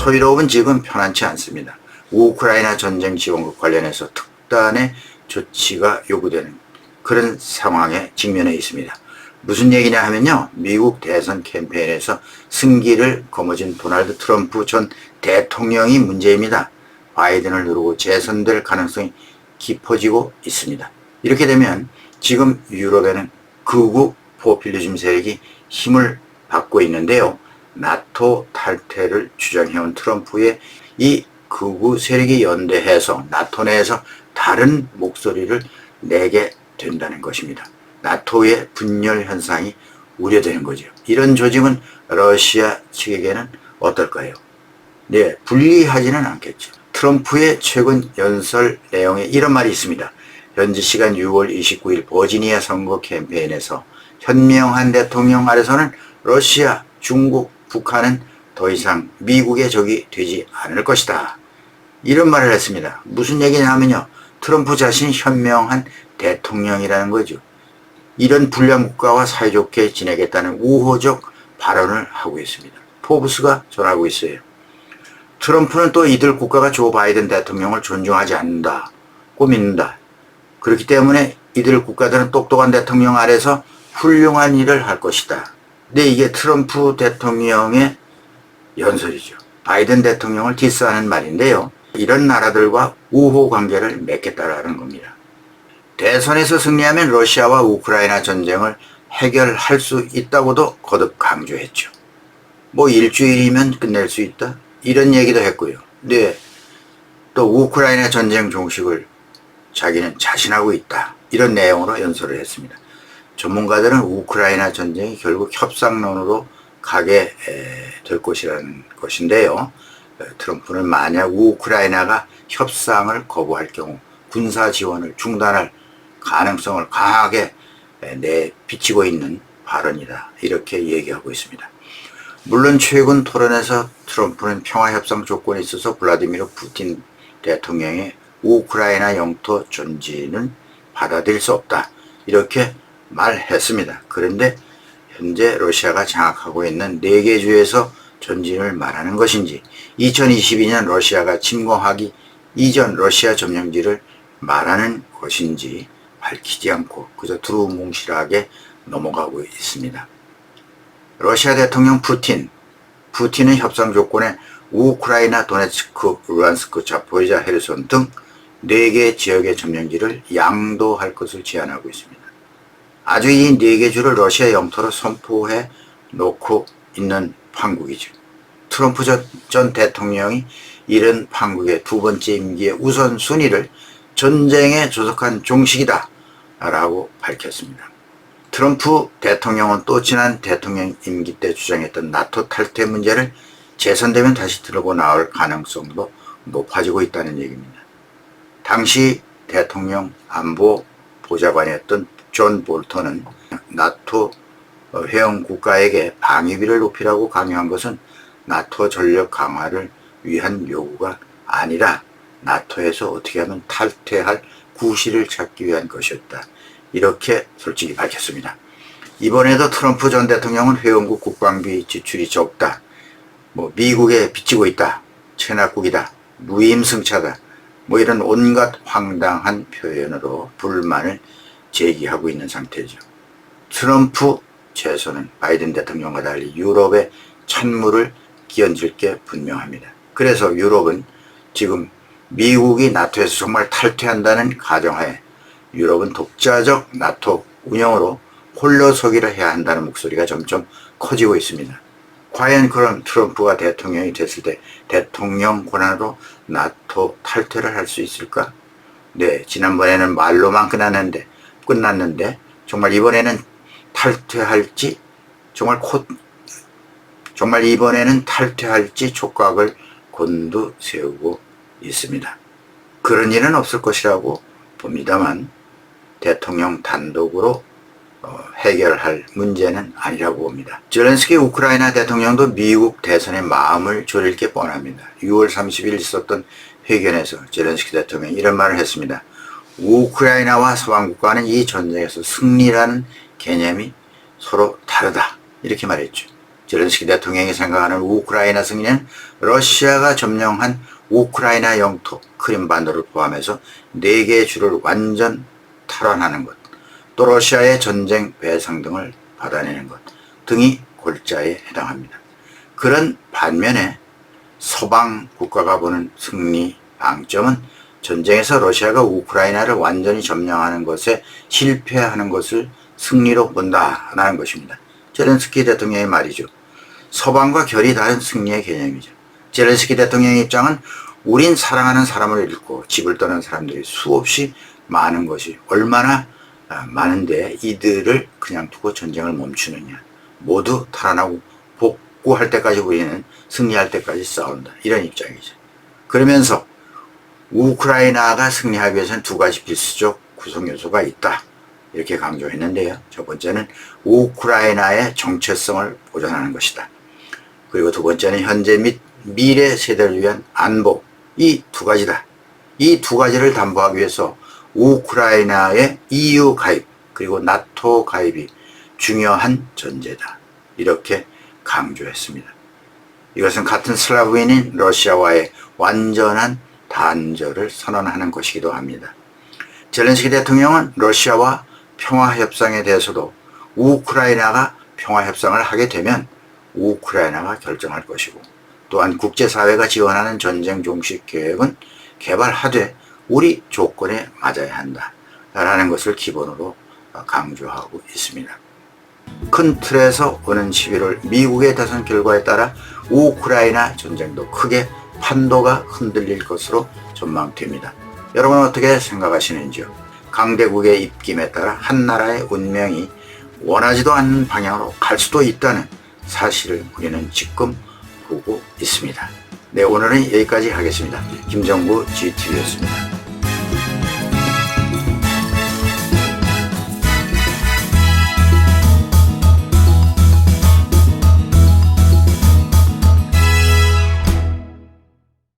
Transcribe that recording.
서유럽은 지금 편안치 않습니다. 우크라이나 전쟁 지원국 관련해서 특단의 조치가 요구되는 그런 상황에 직면해 있습니다. 무슨 얘기냐 하면요. 미국 대선 캠페인에서 승기를 거머쥔 도널드 트럼프 전 대통령이 문제입니다. 바이든을 누르고 재선될 가능성이 깊어지고 있습니다. 이렇게 되면 지금 유럽에는 극우 포퓰리즘 세력이 힘을 받고 있는데요. 나토 탈퇴를 주장해온 트럼프의 이 극우 세력이 연대해서 나토 내에서 다른 목소리를 내게 된다는 것입니다. 나토의 분열 현상이 우려되는 거죠. 이런 조짐은 러시아 측에게는 어떨까요? 네, 불리하지는 않겠죠. 트럼프의 최근 연설 내용에 이런 말이 있습니다. 현지 시간 6월 29일 버지니아 선거 캠페인에서 현명한 대통령 아래서는 러시아, 중국, 북한은 더 이상 미국의 적이 되지 않을 것이다. 이런 말을 했습니다. 무슨 얘기냐 하면요. 트럼프 자신이 현명한 대통령이라는 거죠. 이런 불량 국가와 사이좋게 지내겠다는 우호적 발언을 하고 있습니다. 포브스가 전하고 있어요. 트럼프는 또 이들 국가가 조 바이든 대통령을 존중하지 않는다고 믿는다. 그렇기 때문에 이들 국가들은 똑똑한 대통령 아래서 훌륭한 일을 할 것이다. 근데 이게 트럼프 대통령의 연설이죠. 바이든 대통령을 디스하는 말인데요. 이런 나라들과 우호 관계를 맺겠다라는 겁니다. 대선에서 승리하면 러시아와 우크라이나 전쟁을 해결할 수 있다고도 거듭 강조했죠. 뭐 일주일이면 끝낼 수 있다? 이런 얘기도 했고요. 네, 또 우크라이나 전쟁 종식을 자기는 자신하고 있다. 이런 내용으로 연설을 했습니다. 전문가들은 우크라이나 전쟁이 결국 협상론으로 가게 될 것이라는 것인데요. 트럼프는 만약 우크라이나가 협상을 거부할 경우 군사 지원을 중단할 가능성을 강하게 내비치고 있는 발언이다. 이렇게 얘기하고 있습니다. 물론 최근 토론에서 트럼프는 평화협상 조건에 있어서 블라디미르 푸틴 대통령의 우크라이나 영토 전진은 받아들일 수 없다. 이렇게 말했습니다. 그런데 현재 러시아가 장악하고 있는 4개 주에서 전진을 말하는 것인지 2022년 러시아가 침공하기 이전 러시아 점령지를 말하는 것인지 밝히지 않고 그저 두루뭉실하게 넘어가고 있습니다. 러시아 대통령 푸틴은 협상 조건에 우크라이나 도네츠크, 루안스크, 자포리자, 헤르손 등 4개 지역의 점령지를 양도할 것을 제안하고 있습니다. 아주 이 4개 주를 러시아 영토로 선포해 놓고 있는 판국이죠. 트럼프 전 대통령이 이런 판국의 두 번째 임기의 우선순위를 전쟁에 조속한 종식이다 라고 밝혔습니다. 트럼프 대통령은 또 지난 대통령 임기 때 주장했던 나토 탈퇴 문제를 재선되면 다시 들고 나올 가능성도 높아지고 있다는 얘기입니다. 당시 대통령 안보 보좌관이었던 존 볼턴은 나토 회원 국가에게 방위비를 높이라고 강요한 것은 나토 전력 강화를 위한 요구가 아니라 나토에서 어떻게 하면 탈퇴할 구실을 찾기 위한 것이었다. 이렇게 솔직히 밝혔습니다. 이번에도 트럼프 전 대통령은 회원국 국방비 지출이 적다. 미국에 빚지고 있다. 체납국이다. 무임승차다. 이런 온갖 황당한 표현으로 불만을 제기하고 있는 상태죠. 트럼프 재선은 바이든 대통령과 달리 유럽의 찬물을 끼얹을 게 분명합니다. 그래서 유럽은 지금 미국이 나토에서 정말 탈퇴한다는 가정하에 유럽은 독자적 나토 운영으로 홀로 서기를 해야 한다는 목소리가 점점 커지고 있습니다. 과연 그럼 트럼프가 대통령이 됐을 때 대통령 권한으로 나토 탈퇴를 할 수 있을까? 네, 지난번에는 말로만 끝났는데 정말 이번에는 탈퇴할지 정말 이번에는 탈퇴할지 촉각을 곤두세우고 있습니다. 그런 일은 없을 것이라고 봅니다만 대통령 단독으로 해결할 문제는 아니라고 봅니다. 젤렌스키 우크라이나 대통령도 미국 대선에 마음을 졸일 게 뻔합니다. 6월 30일 있었던 회견에서 젤렌스키 대통령이 이런 말을 했습니다. 우크라이나와 서방 국가는 이 전쟁에서 승리라는 개념이 서로 다르다. 이렇게 말했죠. 젤렌스키 대통령이 생각하는 우크라이나 승리는 러시아가 점령한 우크라이나 영토 크림반도를 포함해서 4개의 주를 완전 탈환하는 것, 또 러시아의 전쟁 배상 등을 받아내는 것 등이 골자에 해당합니다. 그런 반면에 서방 국가가 보는 승리 방점은 전쟁에서 러시아가 우크라이나를 완전히 점령하는 것에 실패하는 것을 승리로 본다라는 것입니다. 젤렌스키 대통령의 말이죠. 서방과 결이 다른 승리의 개념이죠. 젤렌스키 대통령의 입장은 우린 사랑하는 사람을 잃고 집을 떠난 사람들이 수없이 많은 것이 얼마나 많은데 이들을 그냥 두고 전쟁을 멈추느냐. 모두 탈환하고 복구할 때까지 우리는 승리할 때까지 싸운다. 이런 입장이죠. 그러면서 우크라이나가 승리하기 위해서는 2가지 필수적 구성 요소가 있다. 이렇게 강조했는데요. 첫 번째는 우크라이나의 정체성을 보존하는 것이다. 그리고 2번째는 현재 및 미래 세대를 위한 안보. 이 2가지다. 이 2가지를 담보하기 위해서 우크라이나의 EU 가입 그리고 나토 가입이 중요한 전제다. 이렇게 강조했습니다. 이것은 같은 슬라브인인 러시아와의 완전한 단절을 선언하는 것이기도 합니다. 젤렌스키 대통령은 러시아와 평화협상에 대해서도 우크라이나가 평화협상을 하게 되면 우크라이나가 결정할 것이고 또한 국제사회가 지원하는 전쟁 종식 계획은 개발하되 우리 조건에 맞아야 한다 라는 것을 기본으로 강조하고 있습니다. 큰 틀에서 오는 11월 미국의 대선 결과에 따라 우크라이나 전쟁도 크게 판도가 흔들릴 것으로 전망됩니다. 여러분은 어떻게 생각하시는지요? 강대국의 입김에 따라 한 나라의 운명이 원하지도 않는 방향으로 갈 수도 있다는 사실을 우리는 지금 보고 있습니다. 네, 오늘은 여기까지 하겠습니다. 김정구 GTV였습니다.